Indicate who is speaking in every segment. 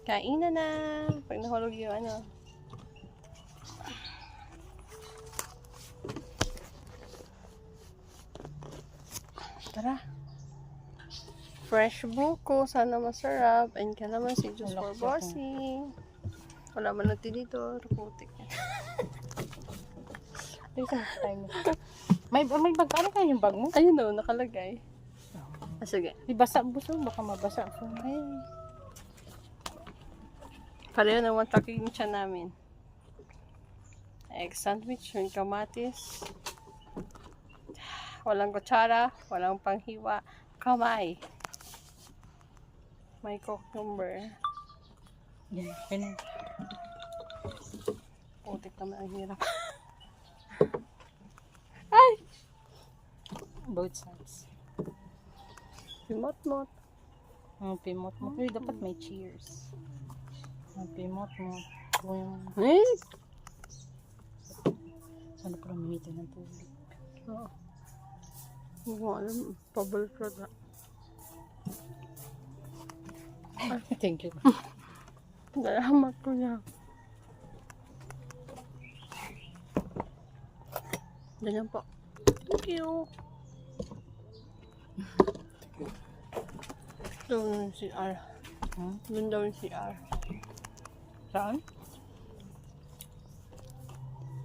Speaker 1: Kainan na. Pag nahulog yung ano. Tara. Fresh buko. Sana masarap. And ka naman si Diyos for bossing. Wala man natin dito. Ruputik.
Speaker 2: May magkano kayo yung bag mo?
Speaker 1: Ayun o, nakalagay. Sige.
Speaker 2: Ibasa buso, baka mabasa ko.
Speaker 1: Ay. Pareho naman taking siya namin. Egg sandwich, yung kamatis. Walang kutsara, walang panghiwa. Kamay. May cucumber.
Speaker 2: Yan, yan.
Speaker 1: Putik naman ang hirap. Ay!
Speaker 2: Both sides.
Speaker 1: Pimot-mot.
Speaker 2: Ang pimot mo. Pero dapat may cheers. Ang pimot mo.
Speaker 1: Eh?
Speaker 2: Sana pala minito ng tubig.
Speaker 1: Oo. Hindi ko alam. Pabalik na.
Speaker 2: Thank you.
Speaker 1: Salamat ko niya. Ganyan po. Thank you. Doon si R. Doon daw si R.
Speaker 2: Saan?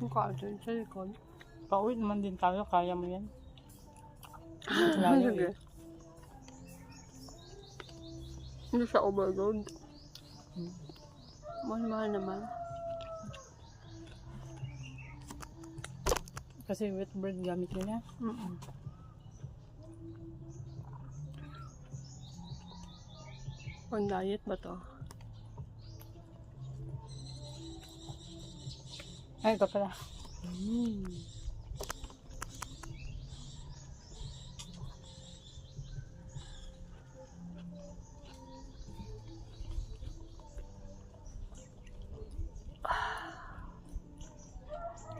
Speaker 1: Yung doon sa likod.
Speaker 2: Pauwi naman din tayo. Kaya mo yan.
Speaker 1: Sige. Hindi siya overload. Mahal-mahal naman.
Speaker 2: Kasi wet bread gamit nila.
Speaker 1: On diet ba to?
Speaker 2: Ay, ito pala.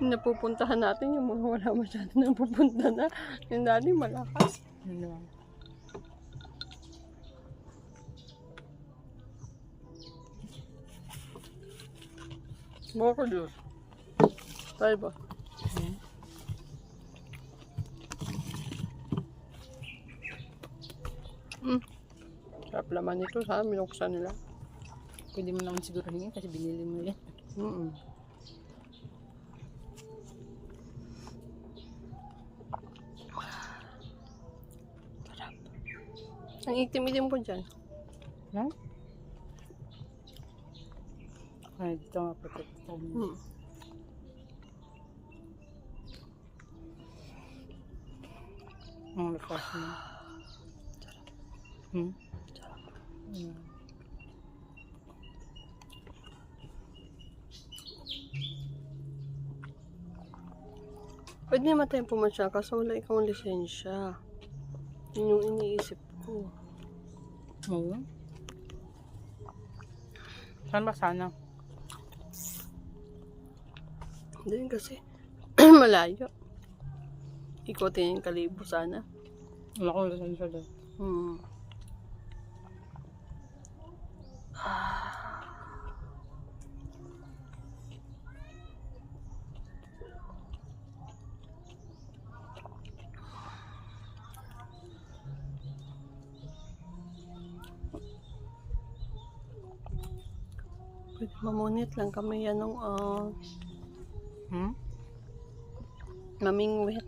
Speaker 1: Napupuntahan natin yung mga wala masyado napupunta na. Yung dati malakas.
Speaker 2: Ano?
Speaker 1: Boko Diyos. Tayo ba? Sarap laman nito. Sana binuksan nila.
Speaker 2: Pwede mo naman siguro hingin kasi binili mo yan.
Speaker 1: Sarap. Ang itim-itim ko dyan.
Speaker 2: Ha? Ay, dito nga protectan. Ang lakas mo.
Speaker 1: Pwede naman tayong pumasya kasi wala ikaw lisensya. Yun yung iniisip ko.
Speaker 2: Oo. Saan ba sana?
Speaker 1: Hindi kasi malayo. Ikotin yung Kalibo sana.
Speaker 2: Wala akong lisensya doon.
Speaker 1: Pwede mamunit lang kami yan ng mamingwit.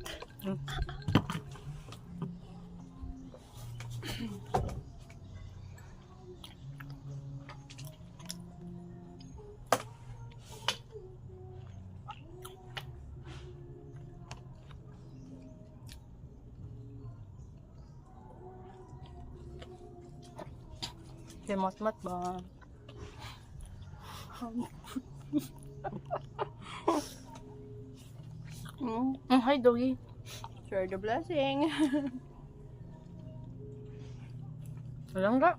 Speaker 2: Mat ba? Hi, doggy.
Speaker 1: Share the blessing.
Speaker 2: Walang ka.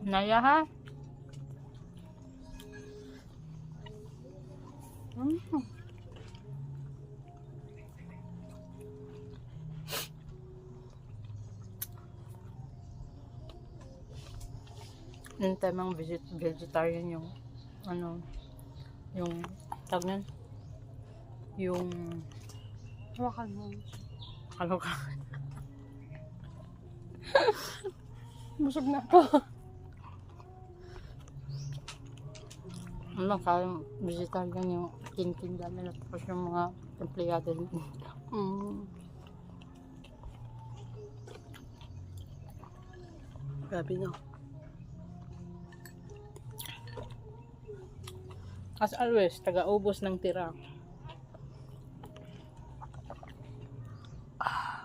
Speaker 2: Naya ha? Yung tamang vegetarian yung ano, yung tawag nun, yung
Speaker 1: Hawakan mo.
Speaker 2: kaloka.
Speaker 1: Busog na ako.
Speaker 2: Ano kaya vegetarian yung king namin at tapos yung mga empleyado nila.
Speaker 1: Grabe no.
Speaker 2: As always, taga-ubos ng tira.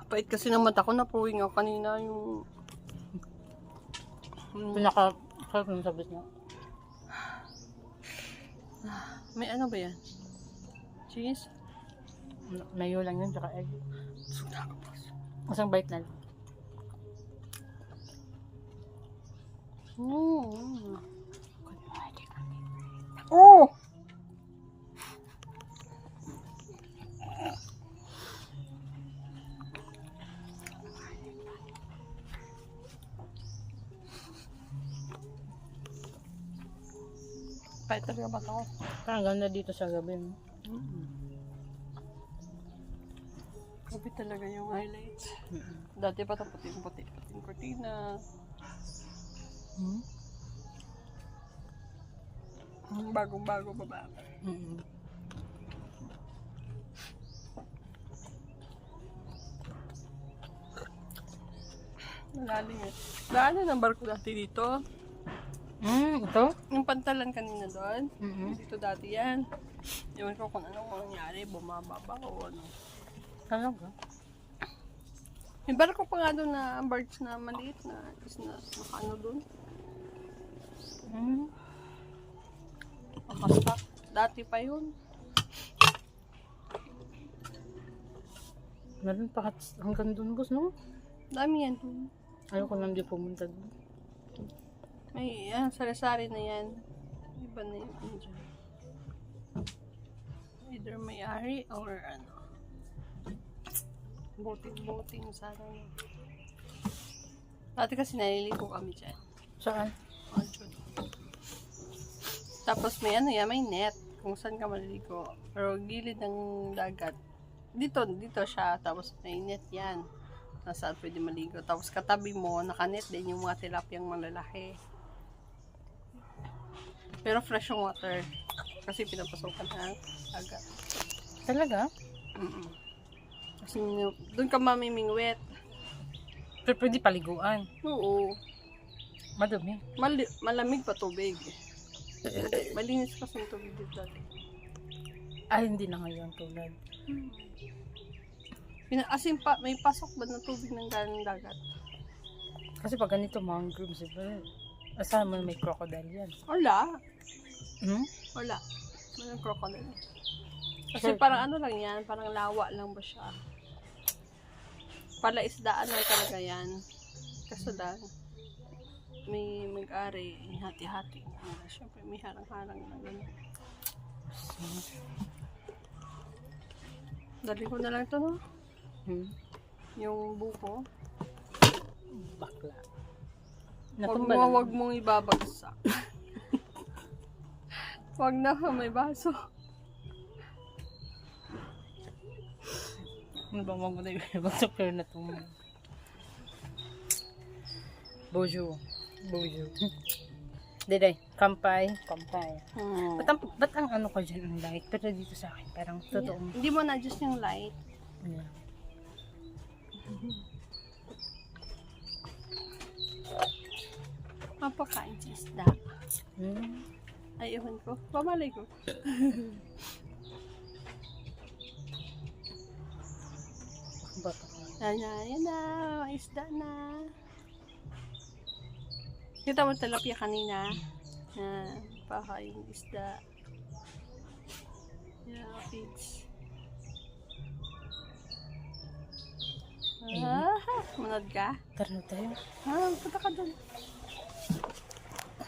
Speaker 1: Pait kasi ng mata ko, napuwing ako kanina yung...
Speaker 2: Pinaka-sarap ng sabit niya.
Speaker 1: May ano ba yan? Cheese?
Speaker 2: Mayo lang yun, tsaka egg.
Speaker 1: Busog na ako.
Speaker 2: Isang bite na lang.
Speaker 1: Oh! Pait talaga mata ko.
Speaker 2: Parang ganda dito sa gabi. No?
Speaker 1: Grabe talaga yung highlights. Dati pa ito puting-puti. Puting cortina. Bagong-bago pa ba? Malalim eh. Daanan ang barko dati dito.
Speaker 2: Ito?
Speaker 1: Yung pantalan kanina doon. Dito dati yan. Ewan ko kung anong nangyari. Bumababa o ano.
Speaker 2: Talaga?
Speaker 1: Yung barko pa nga doon na barge na maliit na is na nakaano doon. Nakastak. Dati pa yun.
Speaker 2: Meron pa hanggang doon, boss, no?
Speaker 1: Dami yan.
Speaker 2: Ayoko nang di pumunta doon.
Speaker 1: May sari-sari na yan. Iba na yung ano dyan. Either may-ari or ano. Boating sana. Dati kasi naliligo kami dyan.
Speaker 2: Saan?
Speaker 1: Tapos may ano yan, may net. Kung saan ka maliligo. Pero gilid ng dagat. Dito siya. Tapos may net yan. Saan pwede maligo. Tapos katabi mo, nakanet din yung mga tilapiyang malalaki. Pero fresh yung water. Kasi pinapasokan ng dagat.
Speaker 2: Talaga?
Speaker 1: Kasi doon ka mamimingwet.
Speaker 2: Pero pwede paliguan.
Speaker 1: Oo.
Speaker 2: Madumi.
Speaker 1: Malamig pa tubig. Malinis kasi yung tubig dito dati.
Speaker 2: Ay, hindi na ngayon tulad.
Speaker 1: Asin pa, may pasok ba na tubig ng galing dagat?
Speaker 2: Kasi pag ganito mangroves, diba? Asahan mo may crocodile yan.
Speaker 1: Wala.
Speaker 2: Wala.
Speaker 1: Walang crocodile. Kasi parang ano lang yan, parang lawa lang ba siya. Palaisdaan lang talaga yan. Kaso lang, may mag-ari, hati-hati. Siyempre may harang-harang na gano'n. Dali ko na lang ito, no? Yung buko.
Speaker 2: Bakla.
Speaker 1: Huwag mong ibabagsak. Huwag na, may baso.
Speaker 2: Ano bang wag mo na ibagsak pero na ito? Bojo. Diday, kampay. Ba't ang ano ko dyan ang light? Pero dito sa akin, parang totoo.
Speaker 1: Hindi mo na-adjust yung light.
Speaker 2: Yeah.
Speaker 1: Mapakain sa isda. Ay, ewan ko. Pamalay ko. Yan na. Isda na. Kita mo tilapia kanina. Pakain isda. Yeah, pigs. Manod ka?
Speaker 2: Tara na tayo.
Speaker 1: Punta ka doon.